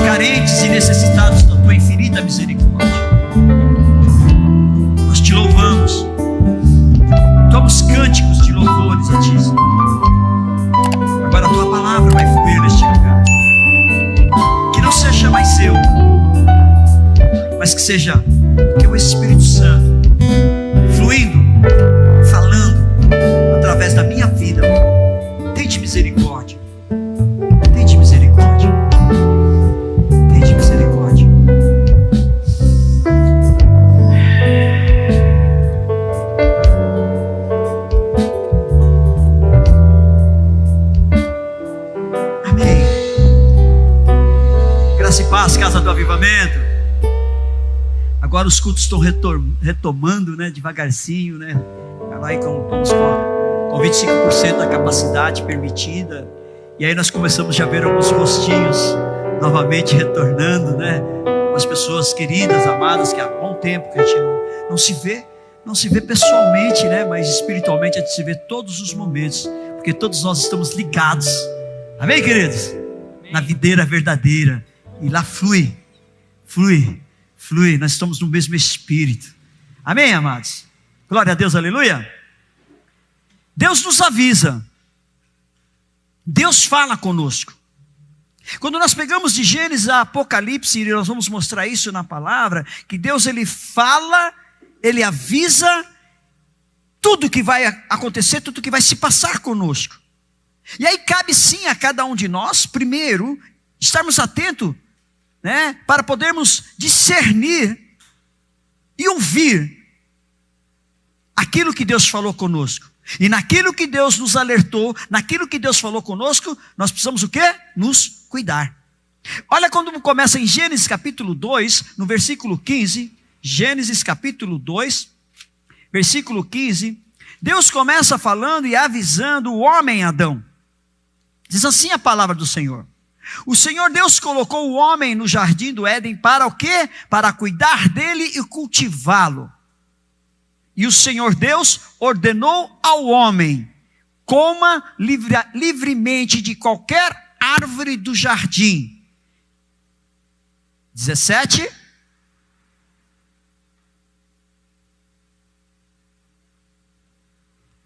carentes e necessitados da tua infinita misericórdia. Nós te louvamos, tomamos cânticos de louvores a ti, Senhor. Agora a tua palavra vai fluir neste lugar, que não seja mais eu, mas que seja teu Espírito Santo fluindo, falando através da minha vida. Tente misericórdia, tente misericórdia, tente misericórdia. Amém. Graça e paz, casa do avivamento. Agora os cultos estão retomando, né, devagarcinho, né? Lá estamos com 25% da capacidade permitida. E aí nós começamos já a ver alguns rostinhos novamente retornando, né? As pessoas queridas, amadas, que há bom tempo que a gente não se vê pessoalmente, né? Mas espiritualmente a gente se vê todos os momentos, porque todos nós estamos ligados. Amém, queridos? Amém. Na videira verdadeira. E lá flui. Nós estamos no mesmo Espírito. Amém, amados? Glória a Deus, aleluia. Deus nos avisa. Deus fala conosco. Quando nós pegamos de Gênesis a Apocalipse, e nós vamos mostrar isso na palavra, que Deus, Ele fala, Ele avisa tudo que vai acontecer, tudo que vai se passar conosco. E aí cabe sim a cada um de nós, primeiro, estarmos atentos, né, para podermos discernir e ouvir aquilo que Deus falou conosco. E naquilo que Deus nos alertou, naquilo que Deus falou conosco, nós precisamos o quê? Nos cuidar. Olha quando começa em Gênesis capítulo 2, no versículo 15, Gênesis capítulo 2, versículo 15, Deus começa falando e avisando o homem Adão. Diz assim a palavra do Senhor: o Senhor Deus colocou o homem no jardim do Éden para o quê? Para cuidar dele e cultivá-lo. E o Senhor Deus ordenou ao homem: coma livremente de qualquer árvore do jardim. 17.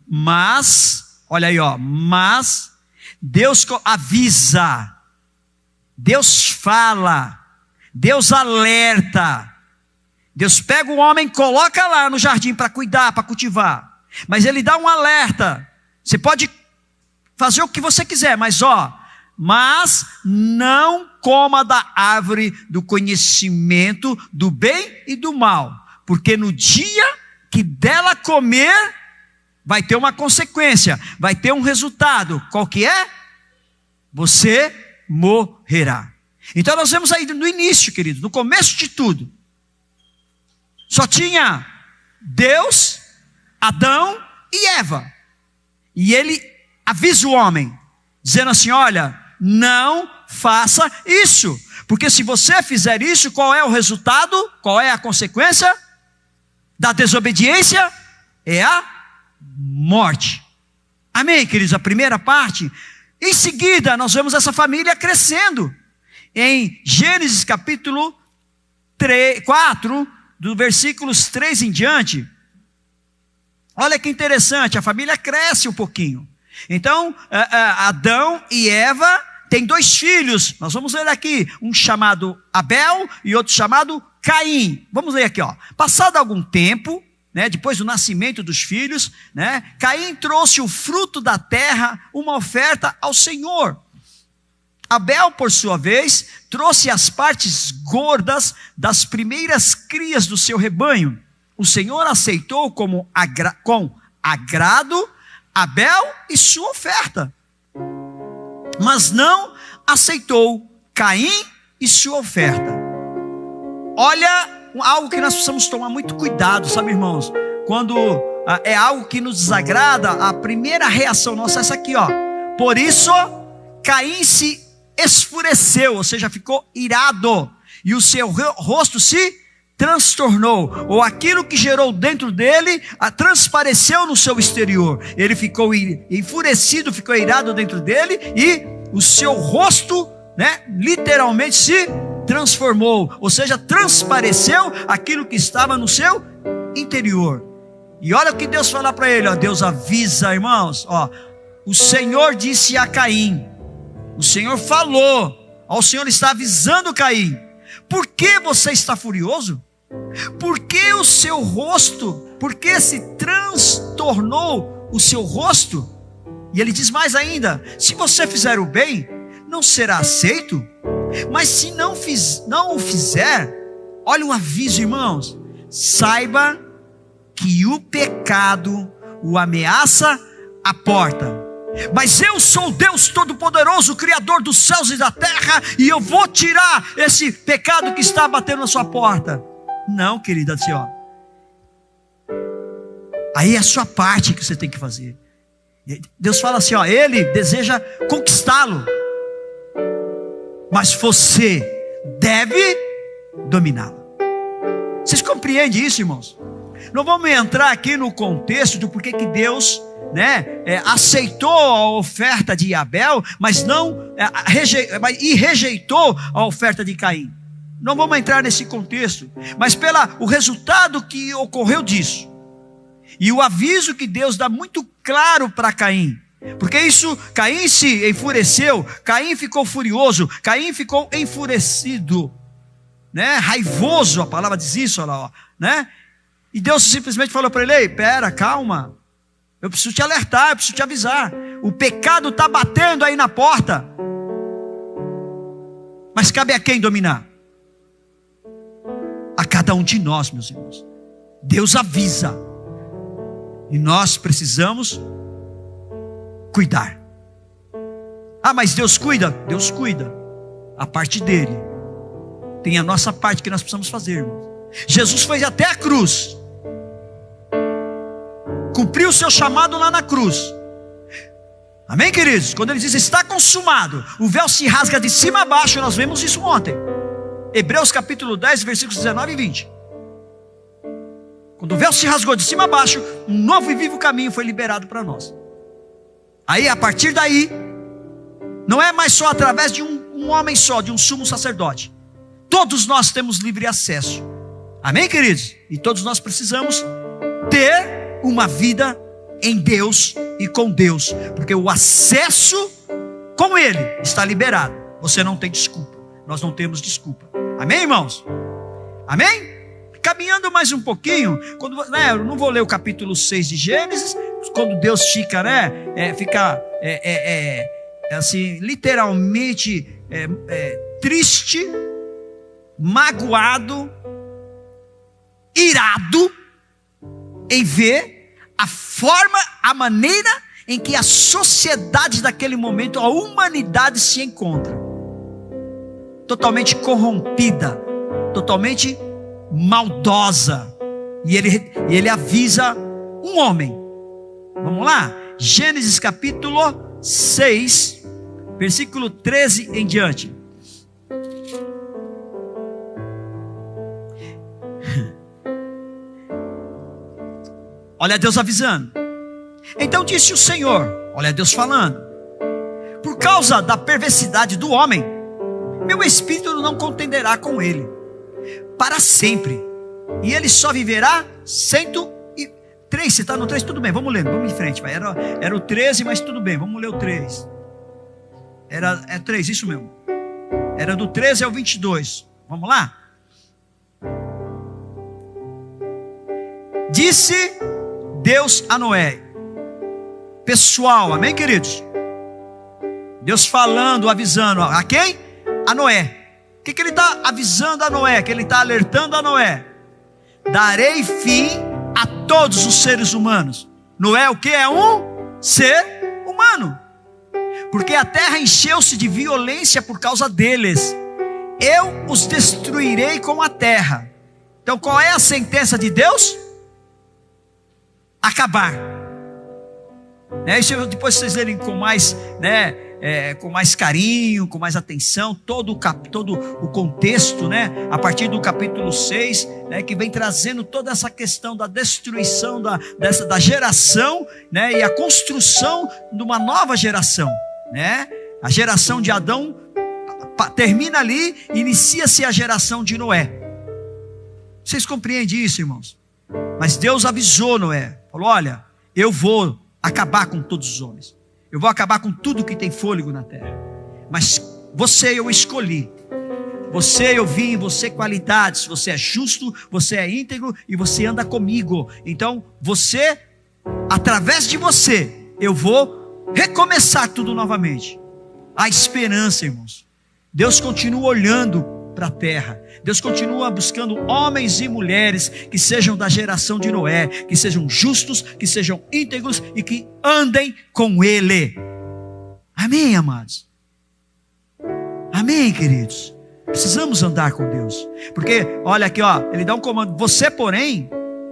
Mas, olha aí, ó, mas Deus avisa, Deus fala, Deus alerta. Deus pega o homem, coloca lá no jardim para cuidar, para cultivar. Mas Ele dá um alerta. Você pode fazer o que você quiser, mas mas não coma da árvore do conhecimento do bem e do mal. Porque no dia que dela comer, vai ter uma consequência, vai ter um resultado. Qual que é? Você morrerá. Então nós vemos aí no início, querido, no começo de tudo, só tinha Deus, Adão e Eva. E Ele avisa o homem, dizendo assim: olha, não faça isso, porque se você fizer isso, qual é o resultado? Qual é a consequência da desobediência? É a morte. Amém, queridos? A primeira parte. Em seguida, nós vemos essa família crescendo. Em Gênesis capítulo 4, do versículos 3 em diante, olha que interessante, a família cresce um pouquinho. Então, Adão e Eva têm 2 filhos. Nós vamos ler aqui, um chamado Abel e outro chamado Caim. Vamos ler aqui, ó. Passado algum tempo, né, depois do nascimento dos filhos, né, Caim trouxe o fruto da terra, uma oferta ao Senhor. Abel, por sua vez, trouxe as partes gordas das primeiras crias do seu rebanho. O Senhor aceitou com agrado Abel e sua oferta, mas não aceitou Caim e sua oferta. Olha, algo que nós precisamos tomar muito cuidado, sabe, irmãos? Quando é algo que nos desagrada, a primeira reação nossa é essa aqui, ó. Por isso, Caim se esfureceu, ou seja, ficou irado, e o seu rosto se transtornou, ou aquilo que gerou dentro dele transpareceu no seu exterior. Ele ficou enfurecido, ficou irado dentro dele, e o seu rosto né, literalmente se transformou, ou seja, transpareceu aquilo que estava no seu interior. E olha o que Deus fala para ele, ó, Deus avisa, irmãos, ó, o Senhor disse a Caim, o Senhor falou, ó, o Senhor está avisando Caim, por que você está furioso? Por que o seu rosto, por que se transtornou o seu rosto? E ele diz mais ainda, se você fizer o bem, não será aceito, mas se não o fizer, olha o aviso, irmãos, saiba que o pecado o ameaça à porta, mas eu sou Deus Todo-Poderoso, o Criador dos céus e da terra, e eu vou tirar esse pecado que está batendo na sua porta. Não, querida, assim, ó, aí é a sua parte que você tem que fazer. Deus fala assim, ó, Ele deseja conquistá-lo, mas você deve dominá-lo. Vocês compreendem isso, irmãos? Não vamos entrar aqui no contexto do porquê que Deus, né, aceitou a oferta de Abel, mas rejeitou a oferta de Caim. Não vamos entrar nesse contexto, mas o resultado que ocorreu disso, e o aviso que Deus dá muito claro para Caim, porque isso, Caim se enfureceu, Caim ficou furioso, Caim ficou enfurecido, né? Raivoso, a palavra diz isso, olha lá, ó, né? E Deus simplesmente falou para ele, ei, pera, calma, eu preciso te alertar, eu preciso te avisar, o pecado está batendo aí na porta, mas cabe a quem dominar? A cada um de nós, meus irmãos. Deus avisa, e nós precisamos cuidar. Ah, mas Deus cuida? Deus cuida, a parte dele. Tem a nossa parte que nós precisamos fazer, irmãos. Jesus foi até a cruz, cumpriu o seu chamado lá na cruz. Amém, queridos? Quando ele diz está consumado, o véu se rasga de cima a baixo. Nós vimos isso ontem, Hebreus capítulo 10, versículos 19 e 20. Quando o véu se rasgou de cima a baixo, um novo e vivo caminho foi liberado para nós. Aí, a partir daí, não é mais só através de um homem só, de um sumo sacerdote. Todos nós temos livre acesso. Amém, queridos? E todos nós precisamos ter uma vida em Deus e com Deus, porque o acesso com Ele está liberado. Você não tem desculpa, nós não temos desculpa. Amém, irmãos? Amém? Caminhando mais um pouquinho, eu não vou ler o capítulo 6 de Gênesis, quando Deus fica, assim, literalmente triste, magoado, irado, em ver a maneira em que a sociedade daquele momento, a humanidade se encontra, totalmente corrompida, totalmente maldosa, e ele avisa um homem. Vamos lá, Gênesis capítulo 6, versículo 13 em diante. Olha Deus avisando. Então disse o Senhor, olha Deus falando, por causa da perversidade do homem, meu espírito não contenderá com ele para sempre, e ele só viverá 103. Você está no 3, tudo bem, vamos lendo, vamos em frente, vai. Era o 13, mas tudo bem, vamos ler o 3. É 3, isso mesmo. Era do 13 ao 22, vamos lá. Disse Deus a Noé, pessoal, amém, queridos? Deus falando, avisando, a quem? A Noé. O que ele está avisando a Noé? Que ele está alertando a Noé? Darei fim a todos os seres humanos. Noé o que? É um ser humano, porque a terra encheu-se de violência por causa deles. Eu os destruirei com a terra. Então qual é a sentença de Deus? Acabar. Isso depois vocês lerem com mais, com mais carinho, com mais atenção, todo o contexto, a partir do capítulo 6, que vem trazendo toda essa questão da destruição da geração, e a construção de uma nova geração, a geração de Adão termina ali, inicia-se a geração de Noé. Vocês compreendem isso, irmãos? Mas Deus avisou Noé, falou: olha, eu vou acabar com todos os homens, eu vou acabar com tudo que tem fôlego na terra, mas você eu escolhi, você eu vi em você qualidades, você é justo, você é íntegro e você anda comigo, então você, através de você, eu vou recomeçar tudo novamente. Há esperança, irmãos. Deus continua olhando para a terra, Deus continua buscando homens e mulheres que sejam da geração de Noé, que sejam justos, que sejam íntegros e que andem com Ele. Amém, amados? Amém, queridos? Precisamos andar com Deus, porque olha aqui, ó, Ele dá um comando: você, porém,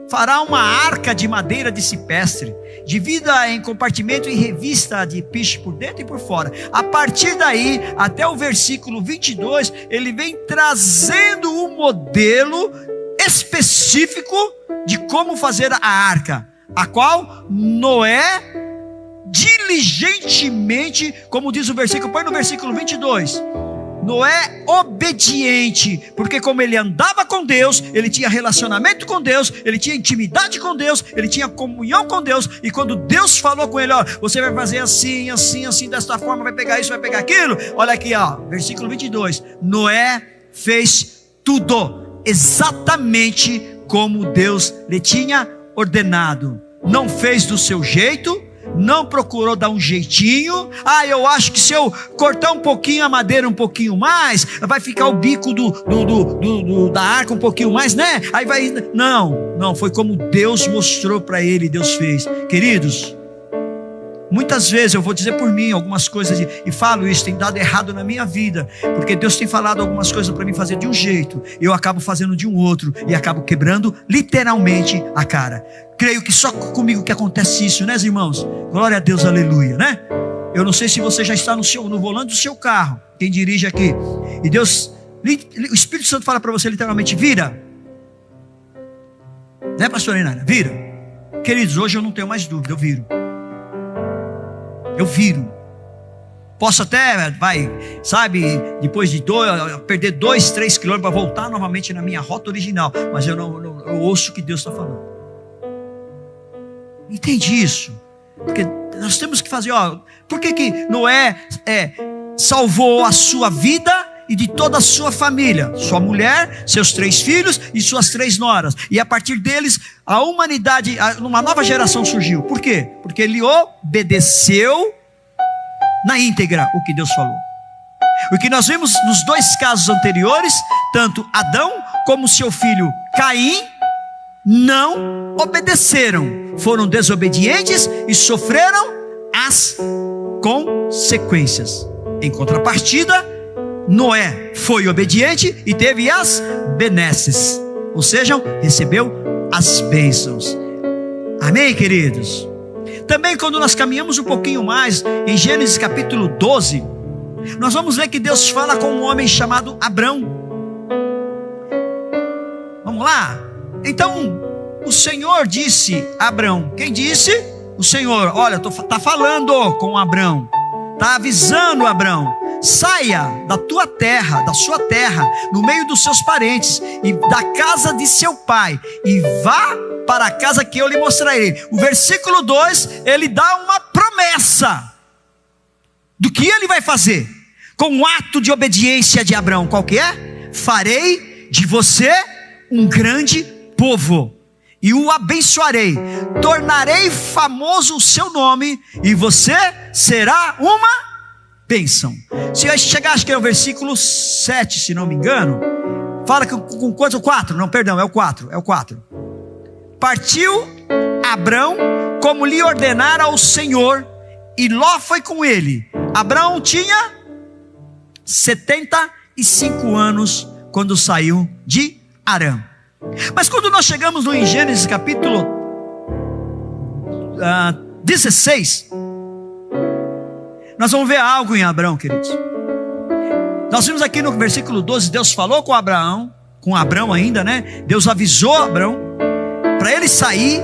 fará uma arca de madeira de cipestre, divida em compartimento e revista de piche por dentro e por fora. A partir daí, até o versículo 22, ele vem trazendo um modelo específico de como fazer a arca, a qual Noé diligentemente, como diz o versículo, põe no versículo 22, Noé obediente, porque como ele andava com Deus, ele tinha relacionamento com Deus, ele tinha intimidade com Deus, ele tinha comunhão com Deus, e quando Deus falou com ele: ó, você vai fazer assim, assim, assim, desta forma, vai pegar isso, vai pegar aquilo, olha aqui, ó, versículo 22, Noé fez tudo exatamente como Deus lhe tinha ordenado, não fez do seu jeito, não procurou dar um jeitinho. Eu acho que se eu cortar um pouquinho a madeira um pouquinho mais, vai ficar o bico da arca um pouquinho mais, né? Aí vai... Não, foi como Deus mostrou para ele, Deus fez. Queridos, muitas vezes eu vou dizer por mim algumas coisas e falo isso, tem dado errado na minha vida, porque Deus tem falado algumas coisas para mim fazer de um jeito, eu acabo fazendo de um outro e acabo quebrando literalmente a cara. Creio que só comigo que acontece isso, né, irmãos? Glória a Deus, aleluia, né? Eu não sei se você já está no volante do seu carro, quem dirige aqui, e Deus, o Espírito Santo fala para você literalmente: vira, né, pastor Inara? Vira. Queridos, hoje eu não tenho mais dúvida, eu viro. Posso até, depois de perder 2, 3 quilômetros para voltar novamente na minha rota original, mas eu ouço o que Deus está falando. Entende isso? Porque nós temos que fazer, por que Noé salvou a sua vida e de toda a sua família, sua mulher, seus 3 filhos e suas 3 noras, e a partir deles a humanidade, uma nova geração surgiu. Por quê? Porque ele obedeceu na íntegra o que Deus falou. O que nós vimos nos 2 casos anteriores, tanto Adão como seu filho Caim não obedeceram, foram desobedientes e sofreram as consequências. Em contrapartida, Noé foi obediente e teve as benesses, ou seja, recebeu as bênçãos. Amém, queridos? Também quando nós caminhamos um pouquinho mais, em Gênesis capítulo 12, nós vamos ver que Deus fala com um homem chamado Abrão. Vamos lá? Então, o Senhor disse a Abrão, quem disse? O Senhor. Olha, está falando com Abrão, está avisando Abrão: saia da tua terra, da sua terra, no meio dos seus parentes e da casa de seu pai, e vá para a casa que eu lhe mostrarei. O versículo 2, ele dá uma promessa do que ele vai fazer com um ato de obediência de Abrão. Qual que é? Farei de você um grande povo e o abençoarei, tornarei famoso o seu nome e você será uma bênção. Se eu chegar, acho que é o versículo 7, se não me engano, fala que com quanto? 4, não, perdão, é o 4. Partiu Abrão como lhe ordenara o Senhor, e Ló foi com ele. Abrão tinha 75 anos quando saiu de Arã. Mas quando nós chegamos no Gênesis capítulo 16, nós vamos ver algo em Abrão, queridos. Nós vimos aqui no versículo 12, Deus falou com Abrão ainda, né? Deus avisou Abrão para ele sair,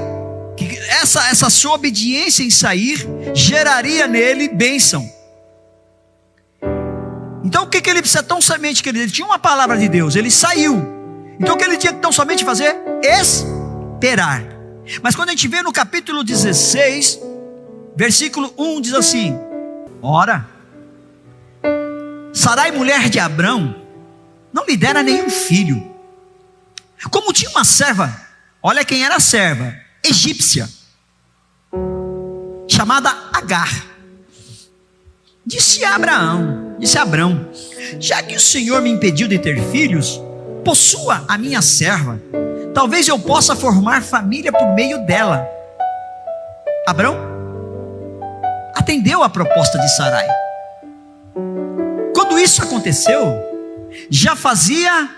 que essa sua obediência em sair geraria nele bênção. Então o que ele precisa tão somente, querido? Ele tinha uma palavra de Deus, ele saiu. Então o que ele tinha tão somente fazer? Esperar. Mas quando a gente vê no capítulo 16, versículo 1, diz assim: ora, Sarai, mulher de Abrão, não lhe dera nenhum filho. Como tinha uma serva, olha quem era a serva, egípcia, chamada Agar. Disse Abrão, já que o Senhor me impediu de ter filhos, possua a minha serva, talvez eu possa formar família por meio dela. Abrão atendeu a proposta de Sarai. Quando isso aconteceu, já fazia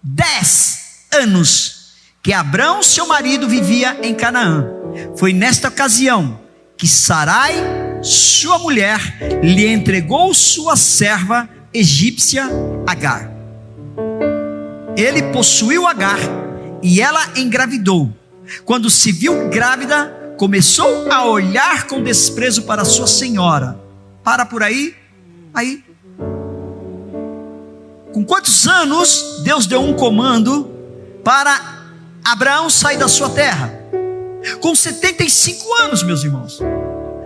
10 anos que Abrão, seu marido, vivia em Canaã. Foi nesta ocasião que Sarai, sua mulher, lhe entregou sua serva egípcia Agar. Ele possuiu Agar e ela engravidou. Quando se viu grávida, começou a olhar com desprezo para sua senhora. Para por aí. Com quantos anos Deus deu um comando para Abraão sair da sua terra? Com 75 anos, meus irmãos.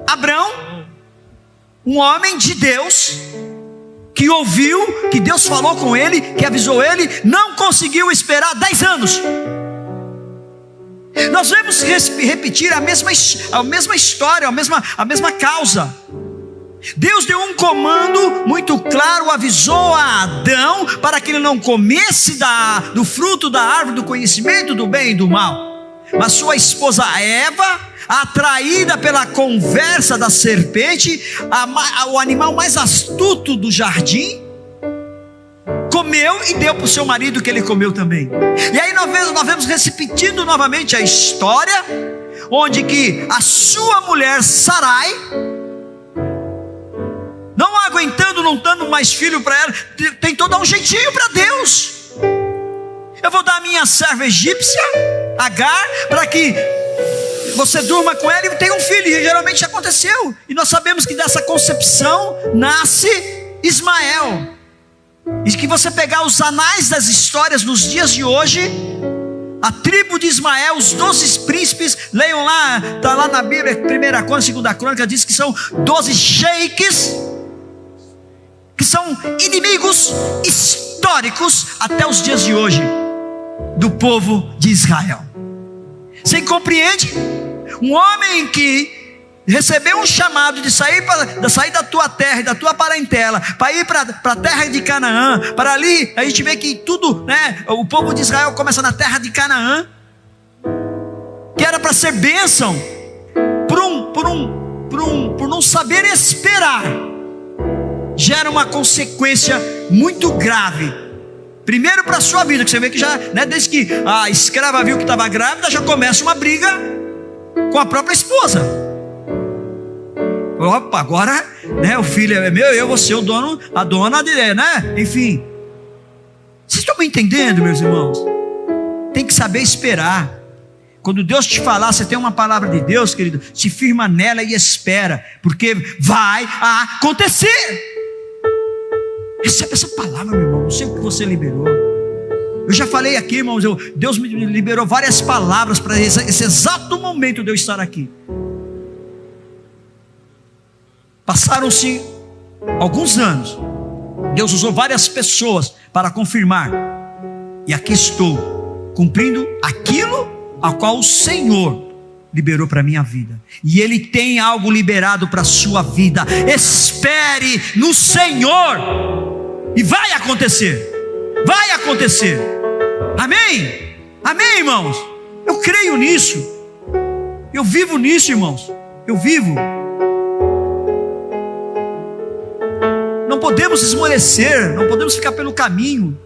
Abraão, um homem de Deus, que ouviu, que Deus falou com ele, que avisou ele, não conseguiu esperar 10 anos. Nós vamos repetir a mesma história, a mesma causa. Deus deu um comando muito claro, avisou a Adão para que ele não comesse do fruto da árvore do conhecimento do bem e do mal. Mas sua esposa Eva, atraída pela conversa da serpente, o animal mais astuto do jardim, comeu e deu para o seu marido, que ele comeu também. E aí nós vemos repetindo novamente a história, onde que a sua mulher Sarai, não aguentando, não dando mais filho para ela, tentou dar um jeitinho para Deus. Eu vou dar a minha serva egípcia Agar, para que você durma com ela e tenha um filho. E geralmente aconteceu. E nós sabemos que dessa concepção nasce Ismael. E que você pegar os anais das histórias nos dias de hoje, a tribo de Ismael, os 12 príncipes, leiam lá, está lá na Bíblia, 1 Crônica, 2 Crônica, diz que são 12 sheiks, que são inimigos históricos até os dias de hoje, do povo de Israel. Você compreende? Um homem que recebeu um chamado de sair da tua terra e da tua parentela, para ir para a terra de Canaã, para ali, a gente vê que tudo, né, o povo de Israel começa na terra de Canaã, que era para ser bênção, por não saber esperar, gera uma consequência muito grave. Primeiro para a sua vida, que você vê que já, né, desde que a escrava viu que estava grávida, já começa uma briga com a própria esposa. Opa, agora, né, o filho é meu, eu vou ser o dono, a dona dele, né? Enfim. Vocês estão me entendendo, meus irmãos? Tem que saber esperar. Quando Deus te falar, você tem uma palavra de Deus, querido, se firma nela e espera, porque vai acontecer. Recebe essa palavra, meu irmão. Não sei o que você liberou. Eu já falei aqui, irmãos, Deus me liberou várias palavras para esse exato momento de eu estar aqui. Passaram-se alguns anos, Deus usou várias pessoas para confirmar, e aqui estou, cumprindo aquilo a qual o Senhor liberou para a minha vida, e Ele tem algo liberado para a sua vida. Espere no Senhor, e vai acontecer, amém? Amém, irmãos? Eu creio nisso, eu vivo nisso, irmãos, eu vivo. Não podemos esmorecer, não podemos ficar pelo caminho,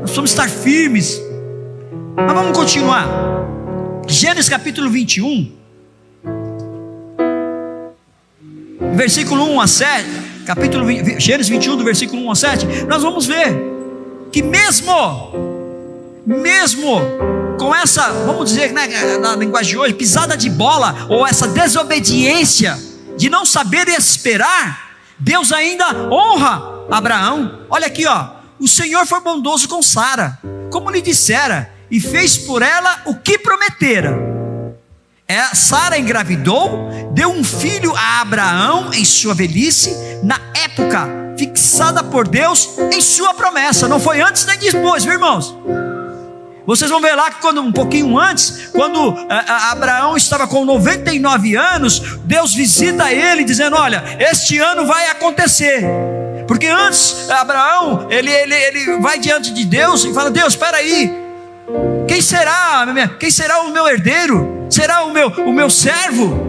nós vamos estar firmes. Mas vamos continuar. Gênesis capítulo 21, versículo 1 a 7, Gênesis 21 do versículo 1 a 7, nós vamos ver que mesmo com essa, vamos dizer, né, na linguagem de hoje, pisada de bola, ou essa desobediência de não saber esperar, Deus ainda honra Abraão. Olha aqui, ó. O Senhor foi bondoso com Sara, como lhe dissera, e fez por ela o que prometera. Sara engravidou, deu um filho a Abraão em sua velhice, na época fixada por Deus em sua promessa. Não foi antes nem depois, viu, irmãos? Vocês vão ver lá que um pouquinho antes, quando Abraão estava com 99 anos, Deus visita ele dizendo: olha, este ano vai acontecer. Porque antes, Abraão, ele vai diante de Deus e fala: Deus, espera aí, quem será o meu herdeiro? Será o meu servo?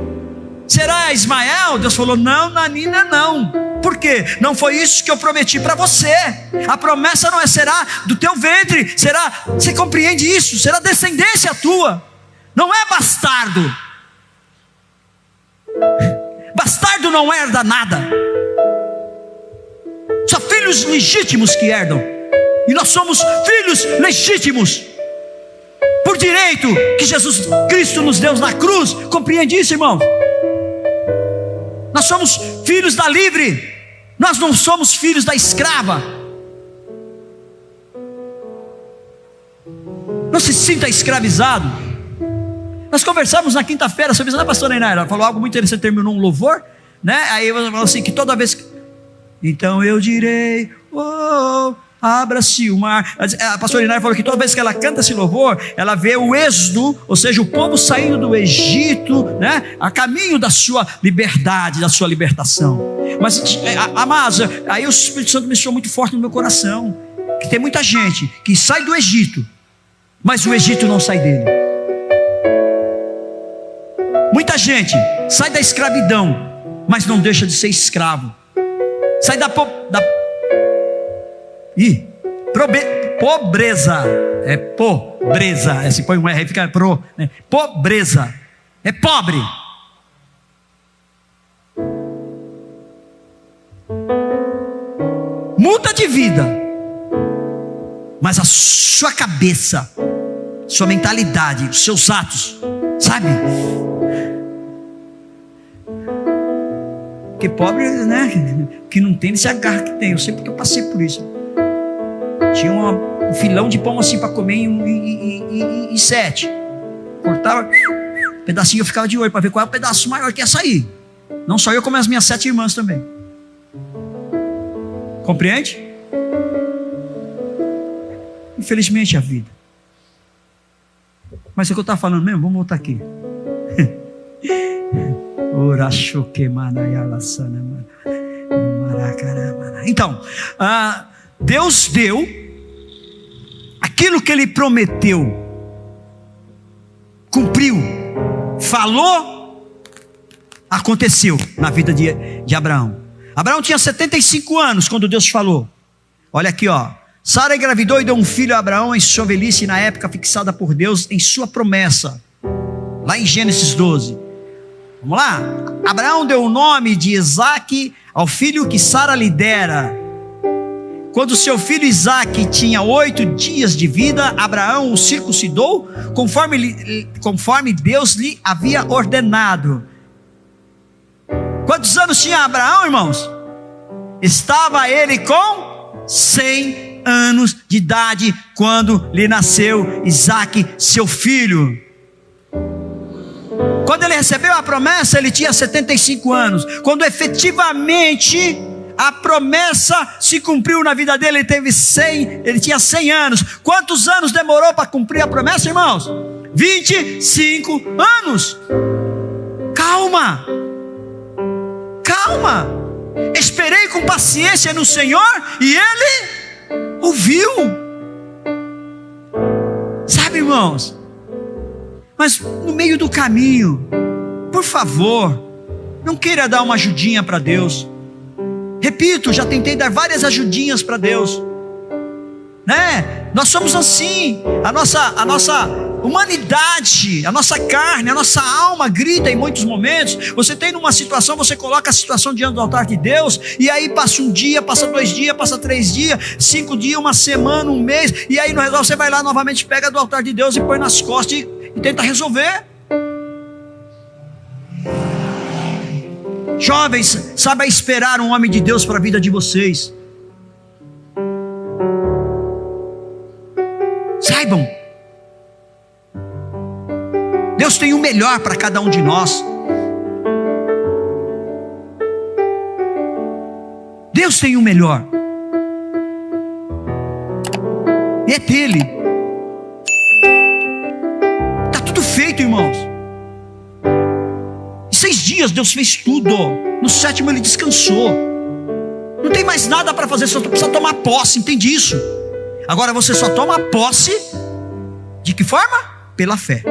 Será Ismael? Deus falou: não, Nanina, não. Por quê? Não foi isso que eu prometi para você. A promessa não será do teu ventre, será, você compreende isso? Será descendência tua. Não é bastardo. Bastardo não herda nada. Só filhos legítimos que herdam. E nós somos filhos legítimos por direito que Jesus Cristo nos deu na cruz. Compreende isso, irmão? Nós somos filhos da livre, nós não somos filhos da escrava. Não se sinta escravizado. Nós conversamos na quinta-feira sobre isso, né, pastora Inaira? Ela falou algo muito interessante, terminou um louvor, né? Aí ela falou assim, que toda vez que... Então eu direi, oh, abra-se o mar. A pastora Inaira falou que toda vez que ela canta esse louvor, ela vê o êxodo, ou seja, o povo saindo do Egito, né, a caminho da sua liberdade, da sua libertação. Mas, amados, aí o Espírito Santo mexeu muito forte no meu coração, que tem muita gente que sai do Egito, mas o Egito não sai dele. Muita gente sai da escravidão, mas não deixa de ser escravo. Sai da pobreza. É pobreza. Se põe um R, fica pro, né? Pobreza. É pobre. Muda de vida, mas a sua cabeça, sua mentalidade, os seus atos, sabe? Porque pobre, né? Que não tem, se agarra que tem. Eu sei porque eu passei por isso. Tinha um filão de pão assim para comer em 7. Cortava um pedacinho, eu ficava de olho para ver qual é o pedaço maior que ia sair. Não só eu, como as minhas 7 irmãs também. Compreende? Infelizmente é a vida. Mas é o que eu estava falando mesmo. Vamos voltar aqui. Então, Deus deu aquilo que Ele prometeu, cumpriu, falou, aconteceu na vida de Abraão. Abraão tinha 75 anos quando Deus falou. Olha aqui, ó. Sara engravidou e deu um filho a Abraão em sua velhice, na época fixada por Deus em sua promessa, lá em Gênesis 12. Vamos lá. Abraão deu o nome de Isaque ao filho que Sara lhe dera. Quando seu filho Isaque tinha 8 dias de vida, Abraão o circuncidou conforme Deus lhe havia ordenado. Quantos anos tinha Abraão, irmãos? Estava ele com 100 anos de idade quando lhe nasceu Isaque, seu filho. Quando ele recebeu a promessa, ele tinha 75 anos. Quando efetivamente a promessa se cumpriu na vida dele, ele tinha 100 anos. Quantos anos demorou para cumprir a promessa, irmãos? 25 anos. Calma. Esperei com paciência no Senhor e Ele ouviu. Sabe, irmãos? Mas no meio do caminho, por favor, não queira dar uma ajudinha para Deus. Repito, já tentei dar várias ajudinhas para Deus, né? Nós somos assim. A nossa humanidade, a nossa carne, a nossa alma grita em muitos momentos. Você tem numa situação, você coloca a situação diante do altar de Deus, e aí passa um dia, passa 2 dias, passa 3 dias, 5 dias, uma semana, um mês, e aí no resolve você vai lá novamente, pega do altar de Deus e põe nas costas e tenta resolver. Jovens, saiba esperar um homem de Deus para a vida de vocês. Saibam, Deus tem o melhor para cada um de nós. Deus tem o melhor. E é dele. Está tudo feito, irmãos. Em 6 dias Deus fez tudo. No 7º ele descansou. Não tem mais nada para fazer, só precisa tomar posse, entende isso? Agora você só toma posse de que forma? Pela fé,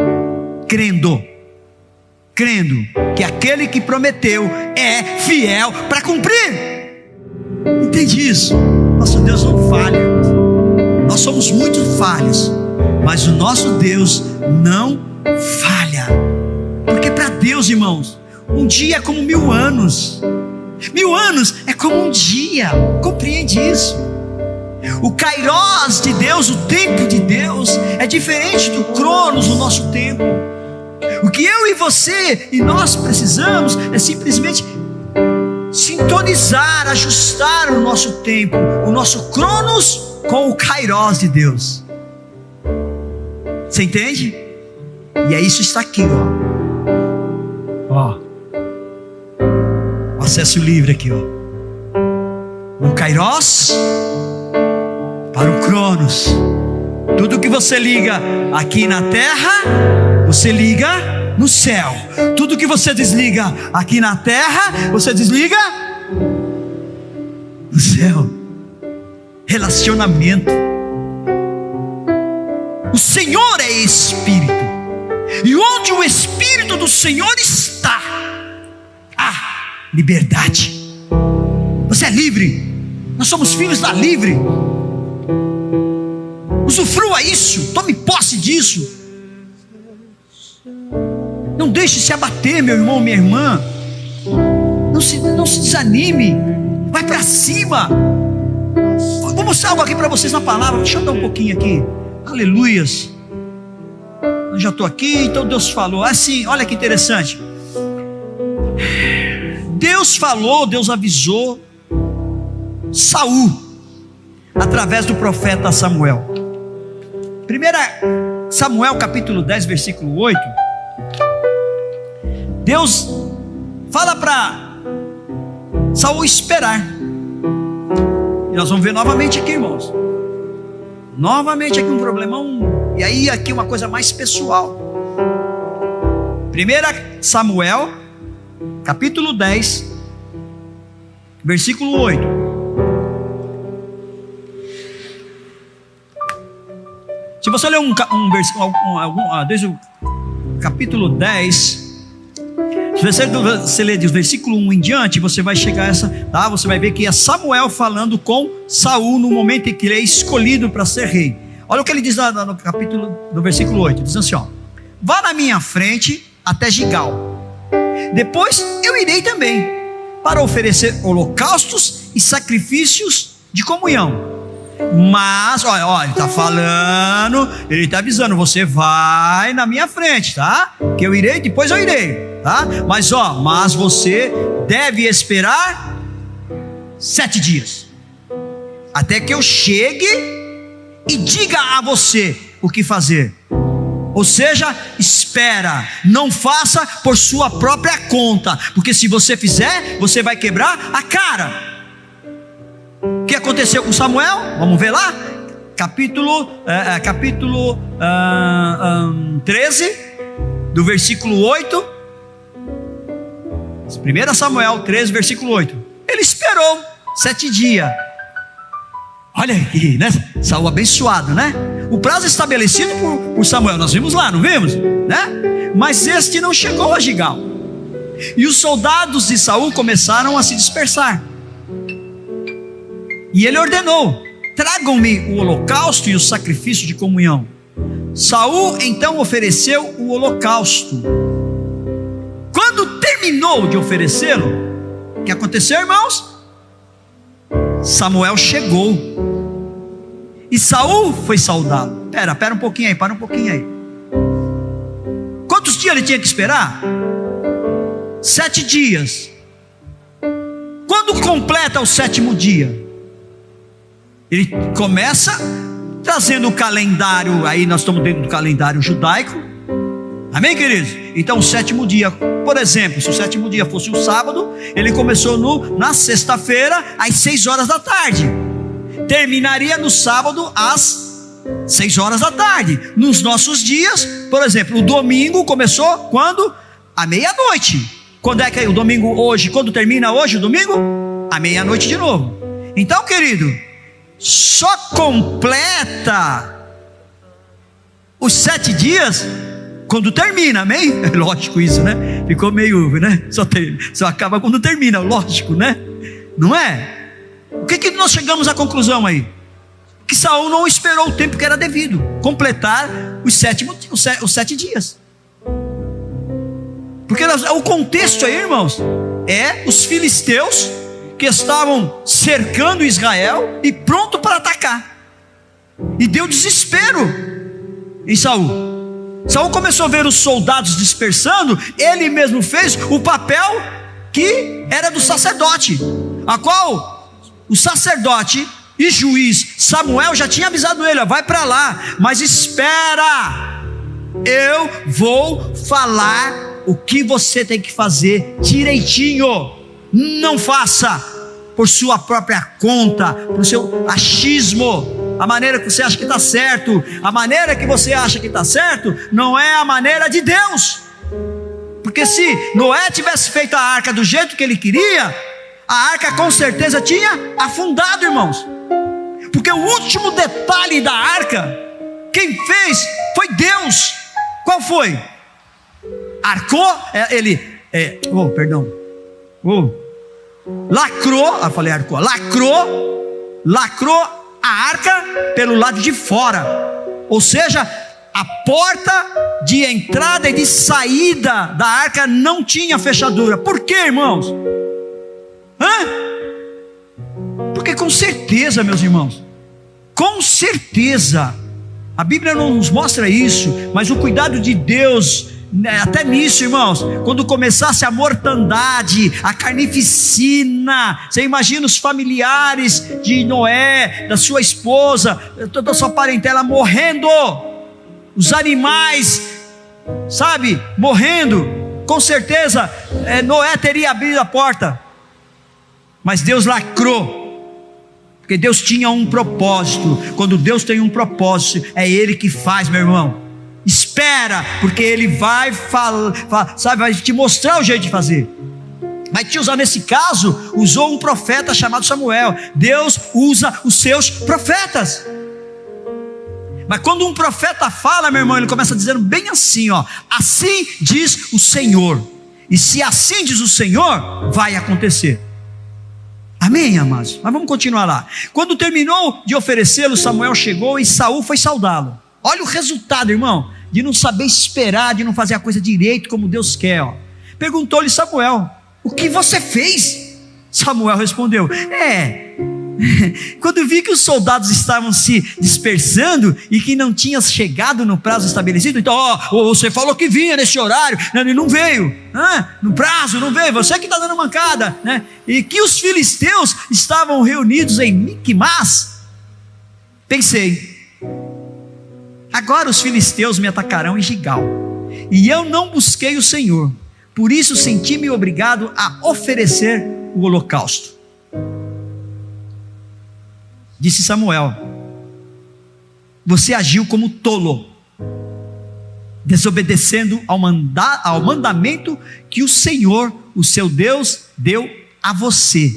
crendo que aquele que prometeu é fiel para cumprir. Entende isso? Nosso Deus não falha. Nós somos muito falhos, mas o nosso Deus não falha. Porque para Deus, irmãos, um dia é como 1000 anos. 1000 anos é como um dia. Compreende isso? O Kairos de Deus, o tempo de Deus, é diferente do Cronos, o nosso tempo. O que eu e você e nós precisamos é simplesmente sintonizar, ajustar o nosso tempo, o nosso Cronos com o Kairos de Deus. Você entende? E é isso está aqui, ó. O acesso livre aqui, ó. No Kairos para o Cronos. Tudo que você liga aqui na terra, você liga no céu. Tudo que você desliga aqui na terra, você desliga no céu. Relacionamento. O Senhor é Espírito, e onde o Espírito do Senhor está, há liberdade. Você é livre. Nós somos filhos da livre. Usufrua isso, tome posse disso. Não deixe se abater, meu irmão, minha irmã. Não se desanime. Vai para cima. Vou mostrar algo aqui para vocês na palavra. Deixa eu dar um pouquinho aqui. Aleluias. Eu já estou aqui, então Deus falou. Assim, olha que interessante. Deus falou, Deus avisou Saul através do profeta Samuel. 1 Samuel capítulo 10, versículo 8. Deus fala para Saul esperar. E nós vamos ver novamente aqui, irmãos. Novamente aqui um problemão. E aí aqui uma coisa mais pessoal. 1 Samuel capítulo 10, versículo 8. Se você ler desde o capítulo 10, se você ler do versículo 1 em diante, você vai chegar a essa, tá? Você vai ver que é Samuel falando com Saul no momento em que ele é escolhido para ser rei. Olha o que ele diz no capítulo, no versículo 8, diz assim, ó: vá na minha frente até Gigal, depois eu irei também, para oferecer holocaustos e sacrifícios de comunhão. Mas, olha, ele está falando, ele está avisando, você vai na minha frente, tá? Que eu irei, depois eu irei, tá? Mas você deve esperar 7 dias, até que eu chegue e diga a você o que fazer. Ou seja, espera, não faça por sua própria conta, porque se você fizer, você vai quebrar a cara. O que aconteceu com Samuel? Vamos ver lá, capítulo 13, do versículo 8. 1 Samuel 13, versículo 8. Ele esperou 7 dias. Olha aqui, né? Saul abençoado, né? O prazo estabelecido por Samuel, nós vimos lá, não vimos? Né? Mas este não chegou a Gigal. E os soldados de Saul começaram a se dispersar. E ele ordenou: tragam-me o holocausto e o sacrifício de comunhão. Saul então ofereceu o holocausto. Quando terminou de oferecê-lo, o que aconteceu, irmãos? Samuel chegou e Saul foi saudá-lo. Pera um pouquinho aí, para um pouquinho aí. Quantos dias ele tinha que esperar? 7 dias. Quando completa o 7º dia, ele começa trazendo o calendário, aí nós estamos dentro do calendário judaico, amém, queridos? Então o 7º dia, por exemplo, se o 7º dia fosse um sábado, ele começou na sexta-feira, às 6 horas da tarde, terminaria no sábado, às 6 horas da tarde. Nos nossos dias, por exemplo, o domingo começou quando? À meia-noite. Quando é que é o domingo hoje? Quando termina hoje o domingo? À meia-noite de novo. Então, querido, só completa os 7 dias quando termina, amém? É lógico isso, né? Ficou meio, né? Só acaba quando termina, lógico, né? Não é? O que nós chegamos à conclusão aí? Que Saul não esperou o tempo que era devido completar os 7 dias. Porque o contexto aí, irmãos, é os filisteus que estavam cercando Israel e pronto para atacar. E deu desespero em Saul. Saul começou a ver os soldados dispersando. Ele mesmo fez o papel que era do sacerdote, a qual o sacerdote e juiz Samuel já tinha avisado ele: vai para lá, mas espera, eu vou falar o que você tem que fazer direitinho. Não faça por sua própria conta, por seu achismo, a maneira que você acha que está certo. A maneira que você acha que está certo não é a maneira de Deus. Porque se Noé tivesse feito a arca do jeito que ele queria, a arca com certeza tinha afundado, irmãos. Porque o último detalhe da arca, quem fez foi Deus. Qual foi? Arcou, lacrou a arca pelo lado de fora, ou seja, a porta de entrada e de saída da arca não tinha fechadura. Por quê, irmãos? Porque com certeza, meus irmãos, com certeza, a Bíblia não nos mostra isso, mas o cuidado de Deus, até nisso, irmãos, quando começasse a mortandade, a carnificina, você imagina os familiares de Noé, da sua esposa, toda a sua parentela morrendo, os animais, sabe, morrendo, com certeza Noé teria abrido a porta, mas Deus lacrou, porque Deus tinha um propósito. Quando Deus tem um propósito, é Ele que faz, meu irmão. Espera, porque Ele vai vai te mostrar o jeito de fazer. Vai te usar. Nesse caso, usou um profeta chamado Samuel. Deus usa os seus profetas. Mas quando um profeta fala, meu irmão, ele começa dizendo bem assim, ó: assim diz o Senhor. E se assim diz o Senhor, vai acontecer. Amém, amados? Mas vamos continuar lá. Quando terminou de oferecê-lo, Samuel chegou e Saul foi saudá-lo. Olha o resultado, irmão, de não saber esperar, de não fazer a coisa direito como Deus quer, ó. Perguntou-lhe Samuel: o que você fez? Samuel respondeu: quando vi que os soldados estavam se dispersando e que não tinha chegado no prazo estabelecido, então, você falou que vinha nesse horário, ele não veio, no prazo não veio, você que está dando mancada, né? E que os filisteus estavam reunidos em Miquimás, pensei: agora os filisteus me atacarão em Gigal, e eu não busquei o Senhor, por isso senti-me obrigado a oferecer o holocausto. Disse Samuel: você agiu como tolo, desobedecendo ao mandamento que o Senhor, o seu Deus, deu a você.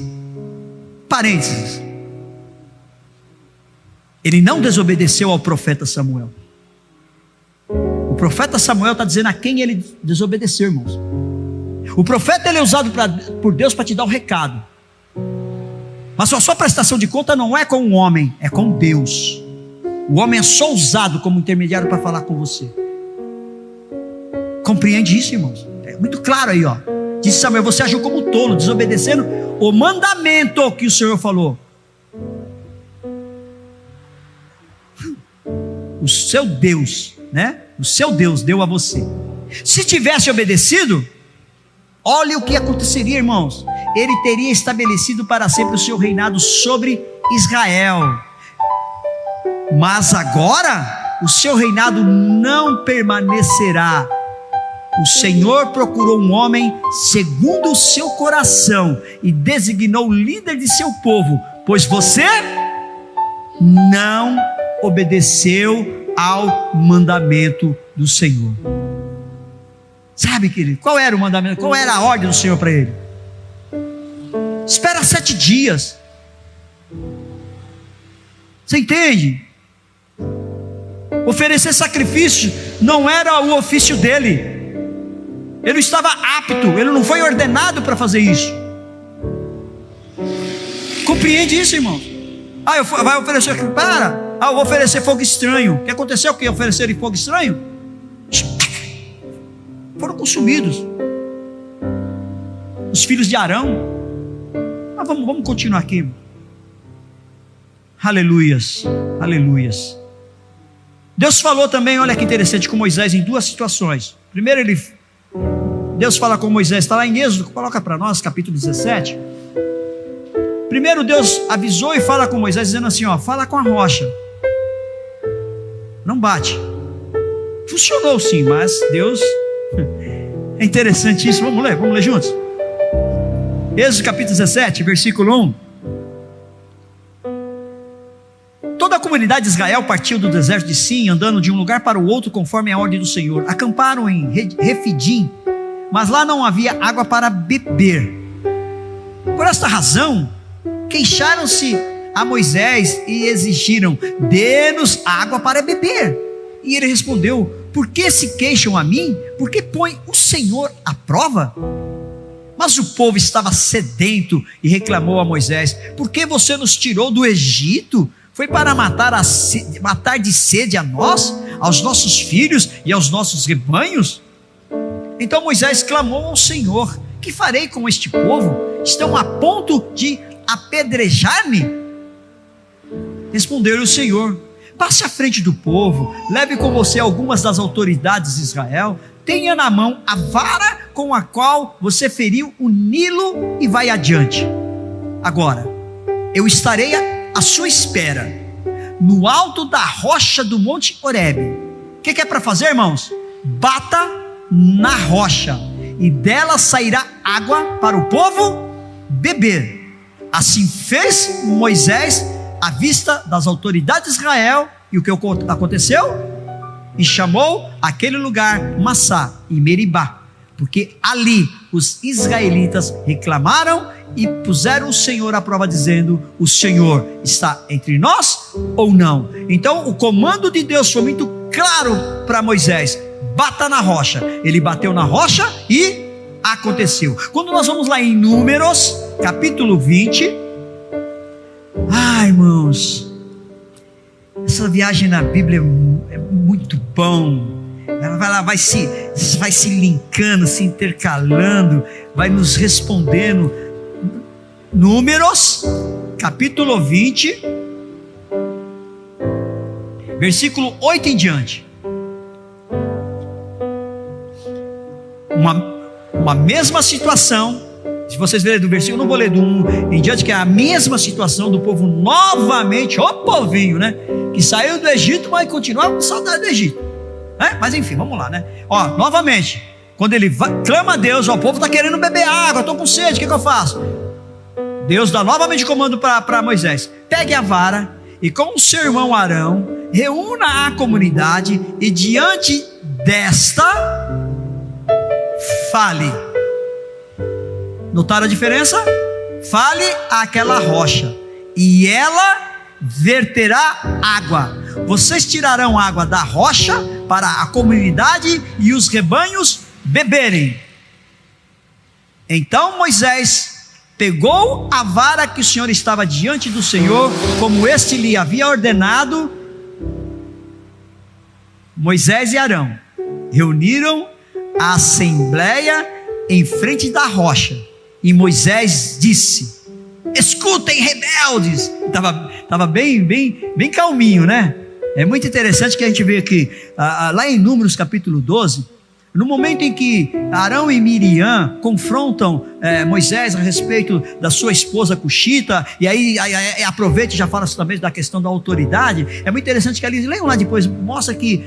Parênteses. Ele não desobedeceu ao profeta Samuel. O profeta Samuel está dizendo a quem ele desobedeceu, irmãos. O profeta, ele é usado por Deus para te dar o recado. Mas a sua prestação de conta não é com o homem, é com Deus. O homem é só usado como intermediário para falar com você. Compreende isso, irmãos? É muito claro aí, ó. Disse Samuel: você agiu como tolo, desobedecendo o mandamento que o Senhor falou. O seu Deus, né? O seu Deus deu a você. Se tivesse obedecido, Olha o que aconteceria, irmãos. Ele teria estabelecido para sempre o seu reinado sobre Israel. Mas agora, o seu reinado não permanecerá. O Senhor procurou um homem segundo o seu coração e designou o líder de seu povo, pois você não obedeceu ao mandamento do Senhor. Sabe, querido, qual era o mandamento? Qual era a ordem do Senhor para ele? Espera 7 dias. Você entende? Oferecer sacrifício não era o ofício dele. Ele não estava apto, ele não foi ordenado para fazer isso. Compreende isso, irmão? Vai oferecer aqui, eu vou oferecer fogo estranho. O que aconteceu? Que ofereceram fogo estranho? Foram consumidos. Os filhos de Arão. Mas vamos continuar aqui. Aleluias, aleluias. Deus falou também, olha que interessante, com Moisés em 2 situações. Primeiro Deus fala com Moisés, está lá em Êxodo, coloca para nós, capítulo 17. Primeiro Deus avisou e fala com Moisés, dizendo assim, fala com a rocha. Não bate. Funcionou sim, mas Deus... É interessante isso, vamos ler juntos. Êxodo capítulo 17, versículo 1. Toda a comunidade de Israel partiu do deserto de Sim, andando de um lugar para o outro conforme a ordem do Senhor. Acamparam em Refidim, mas lá não havia água para beber. Por esta razão, queixaram-se a Moisés e exigiram: dê-nos água para beber. E ele respondeu: por que se queixam a mim? Por que põe o Senhor à prova? Mas o povo estava sedento e reclamou a Moisés: por que você nos tirou do Egito? Foi para matar de sede a nós, aos nossos filhos e aos nossos rebanhos? Então Moisés clamou ao Senhor: que farei com este povo? Estão a ponto de apedrejar-me? Respondeu-lhe o Senhor: passe à frente do povo, leve com você algumas das autoridades de Israel, tenha na mão a vara com a qual você feriu o Nilo e vai adiante. Agora, eu estarei à sua espera, no alto da rocha do Monte Horebe. O que é para fazer, irmãos? Bata na rocha, e dela sairá água para o povo beber. Assim fez Moisés à vista das autoridades de Israel. E o que aconteceu? E chamou aquele lugar Massá e Meribá, porque ali os israelitas reclamaram e puseram o Senhor à prova, dizendo: o Senhor está entre nós ou não? Então o comando de Deus foi muito claro para Moisés: bata na rocha. Ele bateu na rocha e aconteceu. Quando nós vamos lá em Números capítulo 20, irmãos, essa viagem na Bíblia é muito bom. Ela vai se linkando, se intercalando, vai nos respondendo. Números capítulo 20, versículo 8 em diante. Uma mesma situação. Se vocês lerem do versículo, não vou ler do 1 em diante, que é a mesma situação do povo novamente, povinho, né? Que saiu do Egito, mas continuava com saudade do Egito, né? Mas enfim, vamos lá, né? Novamente, quando ele clama a Deus: o povo está querendo beber água, estou com sede, o que eu faço? Deus dá novamente comando para Moisés: pegue a vara e com o seu irmão Arão, reúna a comunidade e diante desta fale. Notaram a diferença? Fale àquela rocha e ela verterá água. Vocês tirarão água da rocha para a comunidade e os rebanhos beberem. Então Moisés pegou a vara que o Senhor estava diante do Senhor, como este lhe havia ordenado. Moisés e Arão reuniram a assembleia em frente da rocha. E Moisés disse: escutem, rebeldes. Estava bem calminho, né? É muito interessante que a gente vê aqui, lá em Números capítulo 12, No momento em que Arão e Miriam confrontam Moisés a respeito da sua esposa Cuxita, e aí aproveita e já fala também da questão da autoridade, é muito interessante que ali, leiam lá depois, mostra que,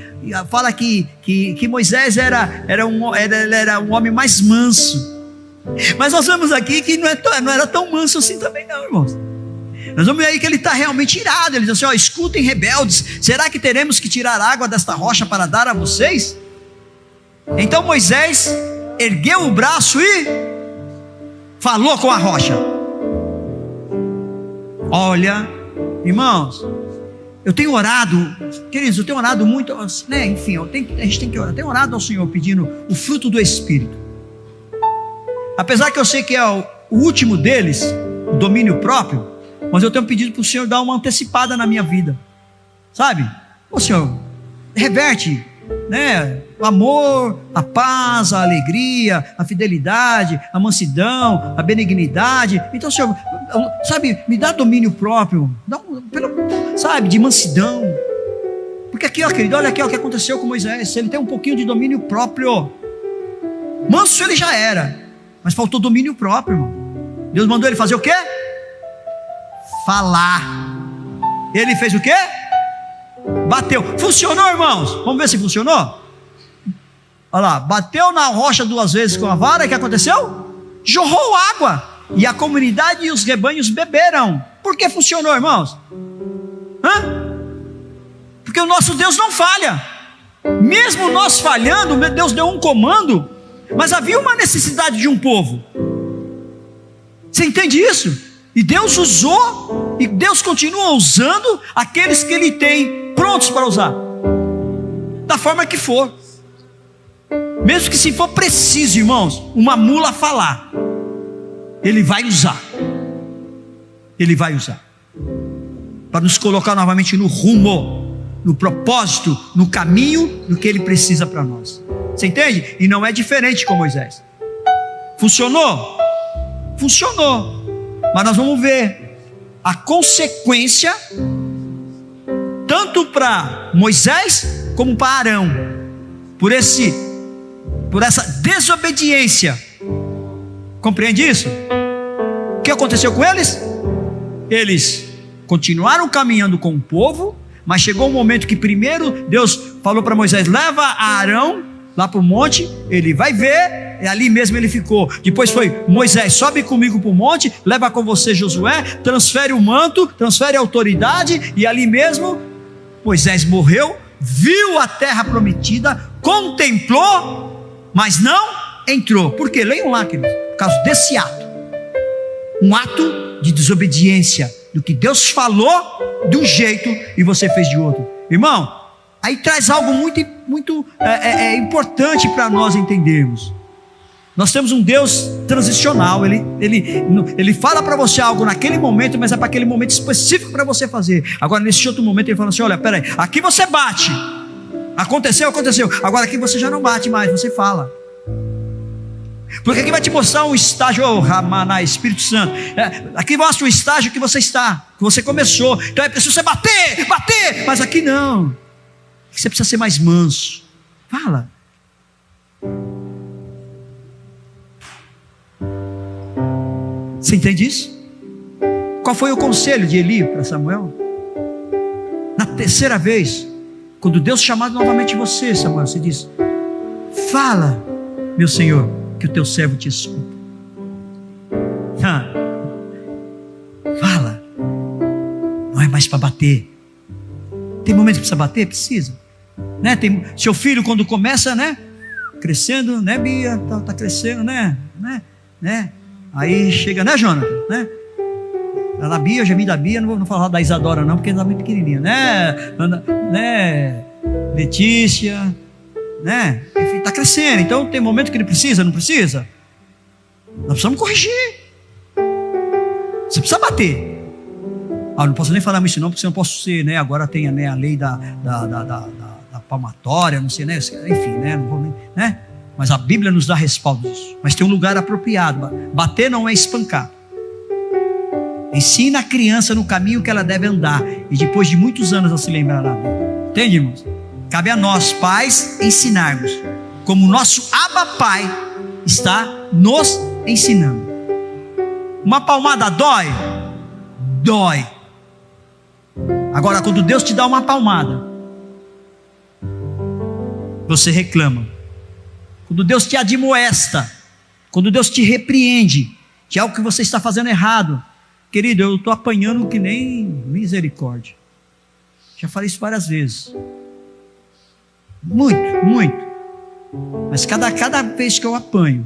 fala que Moisés era um homem mais manso. Mas nós vemos aqui que não era tão manso assim também não, irmãos. Nós vamos ver aí que ele está realmente irado. Ele diz assim, ó, escutem rebeldes, será que teremos que tirar água desta rocha para dar a vocês? Então Moisés ergueu o braço e falou com a rocha. Olha, irmãos, eu tenho orado, queridos, eu tenho orado muito, né? Enfim, a gente tem que orar. Eu tenho orado ao Senhor pedindo o fruto do Espírito. Apesar que eu sei que é o último deles, o domínio próprio, mas eu tenho pedido para o Senhor dar uma antecipada na minha vida, sabe? Ô Senhor, reverte, né? O amor, a paz, a alegria, a fidelidade, a mansidão, a benignidade. Então, Senhor, sabe, me dá domínio próprio, sabe, de mansidão. Porque aqui, ó, querido, olha aqui, ó, o que aconteceu com Moisés. Ele tem um pouquinho de domínio próprio. Manso ele já era, mas faltou domínio próprio, irmão. Deus mandou ele fazer o quê? Falar. Ele fez o quê? Bateu. Funcionou, irmãos? Vamos ver se funcionou? Olha lá, bateu na rocha 2 vezes com a vara, e o que aconteceu? Jorrou água, e a comunidade e os rebanhos beberam. Por que funcionou, irmãos? Porque o nosso Deus não falha. Mesmo nós falhando, Deus deu um comando, mas havia uma necessidade de um povo. Você entende isso? E Deus usou, e Deus continua usando aqueles que Ele tem prontos para usar, da forma que for. Mesmo que se for preciso, irmãos, uma mula falar, Ele vai usar. Ele vai usar para nos colocar novamente no rumo, no propósito, no caminho do que Ele precisa para nós. Você entende? E não é diferente com Moisés. Funcionou? Funcionou. Mas nós vamos ver a consequência tanto para Moisés como para Arão, por essa desobediência. Compreende isso? O que aconteceu com eles? Eles continuaram caminhando com o povo, mas chegou um momento que primeiro Deus falou para Moisés: leva Arão lá para o monte, ele vai ver, e ali mesmo ele ficou. Depois foi: Moisés, sobe comigo para o monte, leva com você Josué, transfere o manto, transfere a autoridade, e ali mesmo Moisés morreu, viu a terra prometida, contemplou, mas não entrou. Por quê? Leiam lá, queridos, por causa desse ato, um ato de desobediência, do que Deus falou de um jeito e você fez de outro. Irmão, aí traz algo muito importante para nós entendermos. Nós temos um Deus transicional. Ele fala para você algo naquele momento, mas é para aquele momento específico para você fazer. Agora nesse outro momento ele fala assim: olha, peraí, aqui você bate, aconteceu, agora aqui você já não bate mais, você fala. Porque aqui vai te mostrar um estágio, Ramaná, Espírito Santo, aqui mostra um estágio que você está, que você começou. Então é preciso você bater, mas aqui não. Você precisa ser mais manso. Fala. Você entende isso? Qual foi o conselho de Eli para Samuel? Na terceira vez, quando Deus chamar novamente você, Samuel, você diz: fala, meu Senhor, que o teu servo te escuta. Fala. Não é mais para bater. Tem momento que precisa bater? Precisa, né? Tem seu filho, quando começa, né, crescendo, né, Bia, tá crescendo, né? Aí chega, né, Jonathan, né? Da Bia, eu já vim da Bia, não vou falar da Isadora não, porque ela é muito pequenininha, né? Letícia, né? Enfim, tá crescendo. Então tem momento que ele precisa, não precisa? Nós precisamos corrigir. Você precisa bater. Não posso nem falar isso não, porque senão eu posso ser, né? Agora tem, né, a lei da palmatória, não sei, né? Enfim, né? Não vou nem, né? Mas a Bíblia nos dá respaldo disso. Mas tem um lugar apropriado. Bater não é espancar. Ensina a criança no caminho que ela deve andar, e depois de muitos anos ela se lembrará dele. Entende, irmãos? Cabe a nós, pais, ensinarmos. como o nosso Abba Pai está nos ensinando. Uma palmada dói? Dói. Agora, quando Deus te dá uma palmada, você reclama. Quando Deus te admoesta, quando Deus te repreende de algo que você está fazendo errado, querido, eu estou apanhando que nem misericórdia. Já falei isso várias vezes. Muito, muito. Mas cada vez que eu apanho,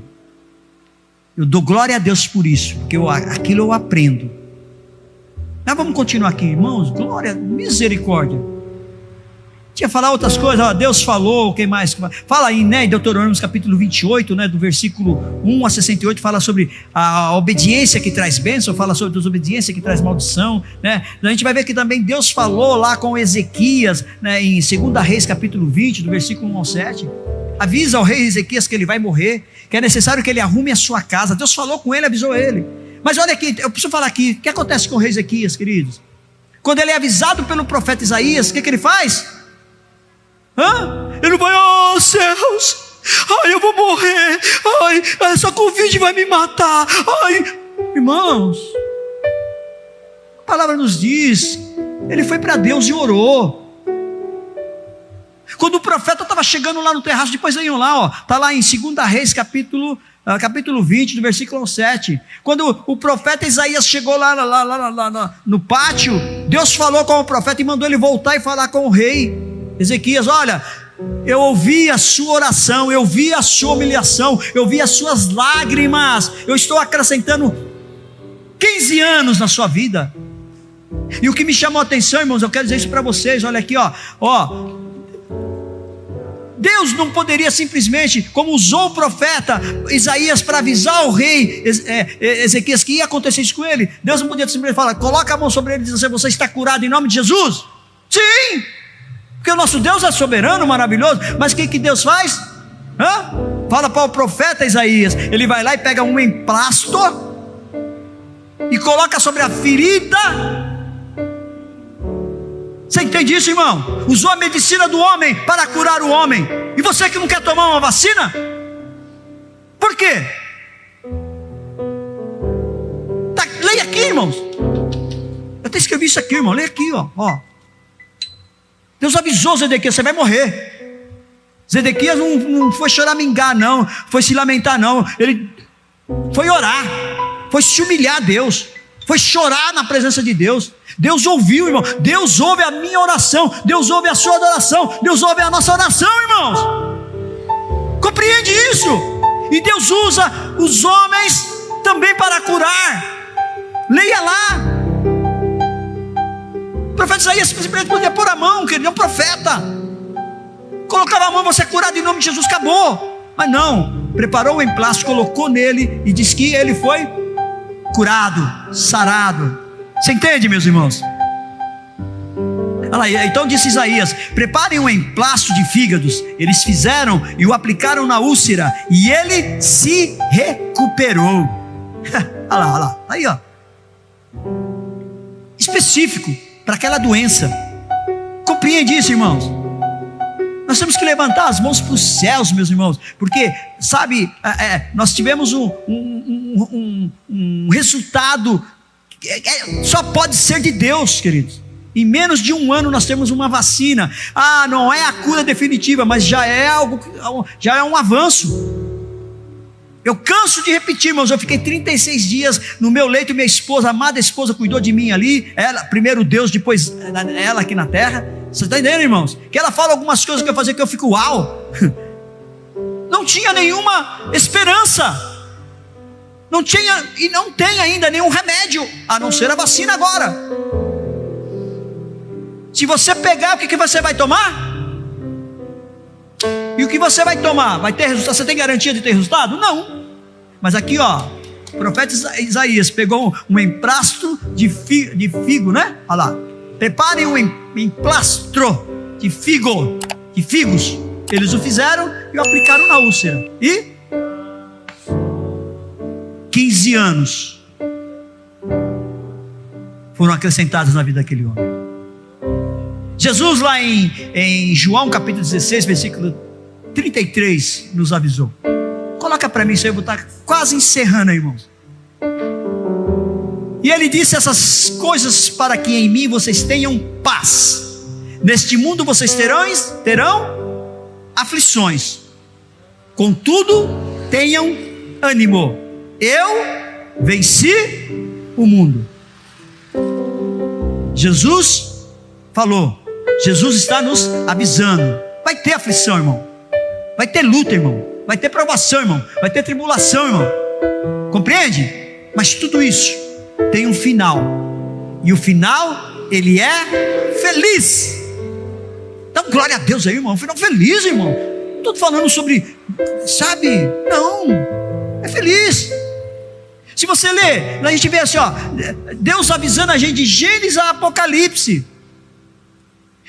eu dou glória a Deus por isso, porque aquilo eu aprendo. Mas vamos continuar aqui, irmãos. Glória, misericórdia. Tinha falar outras coisas, ó, Deus falou, quem mais? Fala aí, né, em Deuteronômio capítulo 28, né, do versículo 1 a 68, fala sobre a obediência que traz bênção, fala sobre a desobediência que traz maldição, né? A gente vai ver que também Deus falou lá com Ezequias, né, em 2 Reis capítulo 20, do versículo 1 ao 7, avisa ao rei Ezequias que ele vai morrer, que é necessário que ele arrume a sua casa. Deus falou com ele, avisou ele. Mas olha aqui, eu preciso falar aqui, o que acontece com o rei Ezequias, queridos? Quando ele é avisado pelo profeta Isaías, o que ele faz? Ele vai, oh céus, ai eu vou morrer, ai essa Covid vai me matar, ai. Irmãos, a palavra nos diz, ele foi para Deus e orou. Quando o profeta estava chegando lá no terraço, depois venham lá, está lá em 2 Reis capítulo 20, do versículo 7, quando o profeta Isaías chegou lá no pátio, Deus falou com o profeta e mandou ele voltar e falar com o rei Ezequias: olha, eu ouvi a sua oração, eu vi a sua humilhação, eu vi as suas lágrimas, eu estou acrescentando 15 anos na sua vida. E o que me chamou a atenção, irmãos, eu quero dizer isso para vocês, olha aqui, ó, Deus não poderia simplesmente, como usou o profeta Isaías para avisar o rei Ezequias que ia acontecer isso com ele, Deus não podia simplesmente falar, coloca a mão sobre ele e diz assim: você está curado em nome de Jesus? Sim, porque o nosso Deus é soberano, maravilhoso. Mas o que Deus faz? Fala para o profeta Isaías, ele vai lá e pega um emplasto e coloca sobre a ferida. Você entende isso, irmão? Usou a medicina do homem para curar o homem. E você que não quer tomar uma vacina? Por quê? Leia aqui, irmãos. Eu até escrevi isso aqui, irmão. Leia aqui, ó. Deus avisou Zedequias: você vai morrer. Zedequias não foi choramingar, não. Foi se lamentar, não. Ele foi orar. Foi se humilhar a Deus. Foi chorar na presença de Deus. Deus ouviu, irmão. Deus ouve a minha oração. Deus ouve a sua adoração. Deus ouve a nossa oração, irmãos. Compreende isso? E Deus usa os homens também para curar. Leia lá. O profeta Isaías simplesmente podia pôr a mão, que ele é um profeta. Colocava a mão, você é curado em nome de Jesus, acabou. Mas não, preparou o emplasto, colocou nele e disse que ele foi curado, sarado. Você entende, meus irmãos? Olha lá, então disse Isaías: preparem um emplasto de fígados. Eles fizeram e o aplicaram na úlcera, e ele se recuperou. Olha lá, aí ó, específico para aquela doença. Compreende isso, irmãos? Nós temos que levantar as mãos para os céus, meus irmãos, porque, sabe, nós tivemos um resultado que só pode ser de Deus, queridos. Em menos de um ano nós temos uma vacina. Não é a cura definitiva, mas já é algo, já é um avanço. Eu canso de repetir, irmãos, eu fiquei 36 dias no meu leito, minha esposa, a amada esposa, cuidou de mim ali. Ela, primeiro Deus, depois ela aqui na terra. Você está entendendo, irmãos? Que ela fala algumas coisas que eu fazia que eu fico uau. Não tinha nenhuma esperança. Não tinha e não tem ainda nenhum remédio, a não ser a vacina agora. Se você pegar, o que você vai tomar? E o que você vai tomar? Vai ter resultado? Você tem garantia de ter resultado? Não. Mas aqui, ó, o profeta Isaías pegou um emplasto de figo, né? Olha lá. Preparem um emplastro de figos. Eles o fizeram e o aplicaram na úlcera. E 15 anos foram acrescentados na vida daquele homem. Jesus lá em João capítulo 16, versículo 33 nos avisou. Coloca para mim isso aí, eu vou estar quase encerrando aí, irmãos. E ele disse essas coisas para que em mim vocês tenham paz. Neste mundo vocês terão aflições. Contudo, tenham ânimo. Eu venci o mundo. Jesus falou. Jesus está nos avisando. Vai ter aflição, irmão. Vai ter luta, irmão. Vai ter provação, irmão. Vai ter tribulação, irmão. Compreende? Mas tudo isso tem um final. E o final, ele é feliz. Então, glória a Deus aí, irmão. Um final feliz, irmão. Não estou falando sobre, sabe? Não. É feliz. Se você ler, a gente vê assim, ó, Deus avisando a gente de Gênesis a Apocalipse.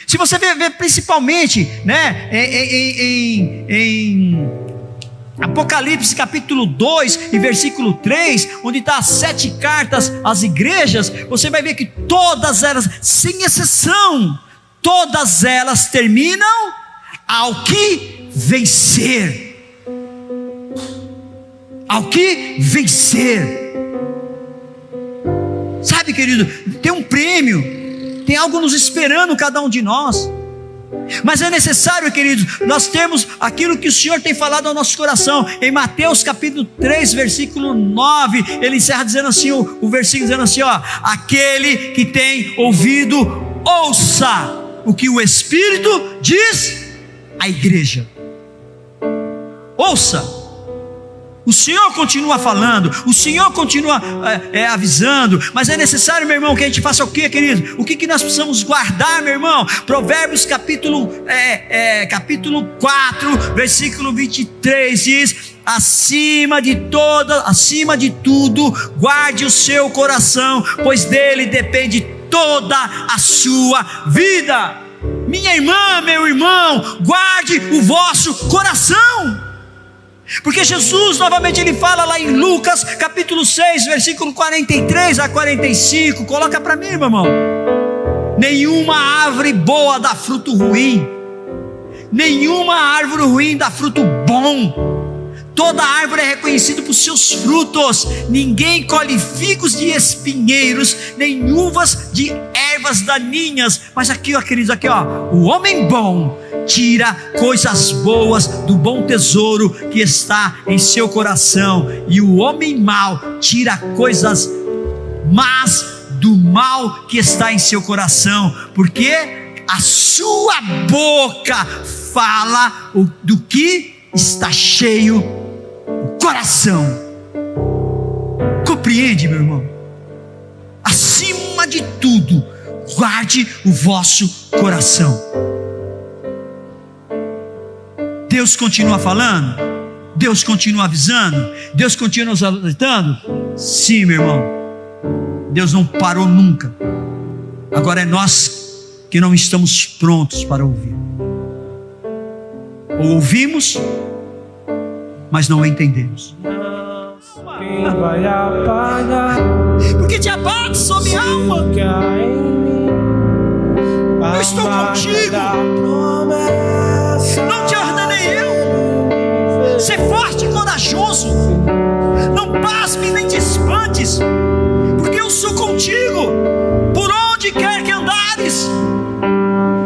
Se você ver principalmente, né, em Apocalipse capítulo 2 e versículo 3, onde está as 7 cartas às igrejas, você vai ver que todas elas, sem exceção, todas elas terminam ao que vencer. Ao que vencer. Sabe, querido, tem um prêmio. Tem algo nos esperando cada um de nós. Mas é necessário, queridos, nós termos aquilo que o Senhor tem falado ao nosso coração. Em Mateus capítulo 3, versículo 9, ele encerra dizendo assim, o versículo dizendo assim, ó: aquele que tem ouvido, ouça o que o Espírito diz à igreja. Ouça. O Senhor continua falando, o Senhor continua avisando, mas é necessário, meu irmão, que a gente faça o que, querido? O que nós precisamos guardar, meu irmão? Provérbios capítulo 4, versículo 23 diz: acima de tudo, guarde o seu coração, pois dele depende toda a sua vida. Minha irmã, meu irmão, guarde o vosso coração. Porque Jesus, novamente, ele fala lá em Lucas, capítulo 6, versículo 43 a 45. Coloca para mim, meu irmão. Nenhuma árvore boa dá fruto ruim. Nenhuma árvore ruim dá fruto bom. Toda árvore é reconhecida por seus frutos. Ninguém colhe figos de espinheiros, nem uvas de ervas daninhas. Mas aqui, ó, queridos, aqui, ó, o homem bom tira coisas boas do bom tesouro que está em seu coração, e o homem mau tira coisas más do mal que está em seu coração, porque a sua boca fala do que está cheio o coração. Compreende, meu irmão? Acima de tudo, guarde o vosso coração. Deus continua falando? Deus continua avisando? Deus continua nos alertando? Sim, meu irmão. Deus não parou nunca. Agora é nós que não estamos prontos para ouvir. Ou ouvimos, mas não entendemos. Quem vai apagar? Porque te abate sobre minha alma. Eu estou contigo. Não te ordenei eu. Ser forte e corajoso. Não pasme nem te espantes, porque eu sou contigo por onde quer que andares.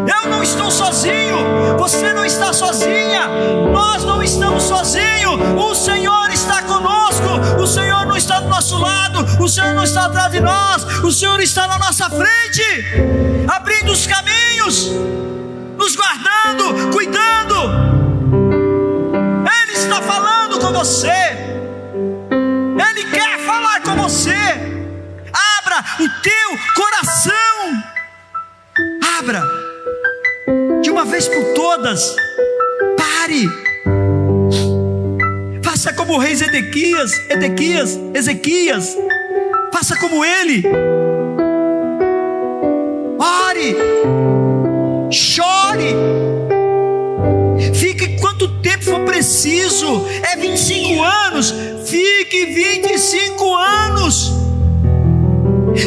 Eu não estou sozinho. Você não está sozinha. Nós não estamos sozinhos. O Senhor está conosco. O Senhor não está do nosso lado. O Senhor não está atrás de nós. O Senhor está na nossa frente, abrindo os caminhos, nos guardando, cuidando. Ele está falando com você. Ele quer falar com você. Abra o teu coração. Abra de uma vez por todas. Pare. Faça como o rei Ezequias. Faça como ele. Ore. Chore. Fique quanto tempo for preciso. É 25 anos. Fique 25 anos.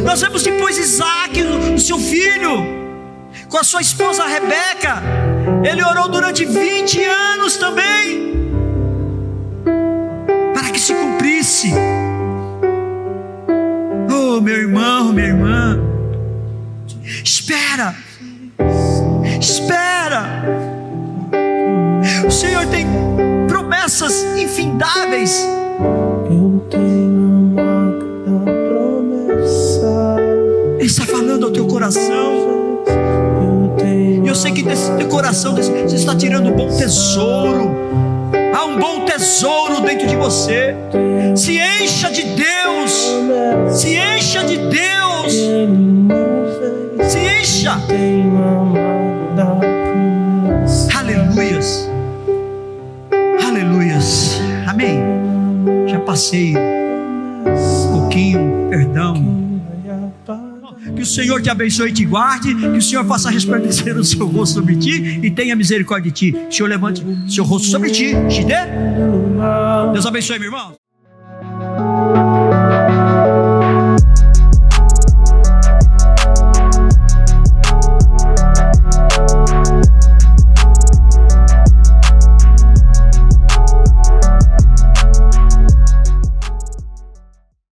Nós vemos depois Isaac, o seu filho, com a sua esposa Rebeca, ele orou durante 20 anos também, para que se cumprisse. Oh, meu irmão, minha irmã, espera, espera. O Senhor tem promessas infindáveis. Eu tenho uma promessa. Ele está falando ao teu coração. E eu sei que desse teu coração você está tirando um bom tesouro. Há um bom tesouro dentro de você. Se encha de Deus. Se encha de Deus. Se encha. Aleluias. Aleluias. Amém. Já passei um pouquinho, perdão. Que o Senhor te abençoe e te guarde. Que o Senhor faça resplandecer o seu rosto sobre ti e tenha misericórdia de ti. O Senhor levante o seu rosto sobre ti, te dê. Deus abençoe, meu irmão.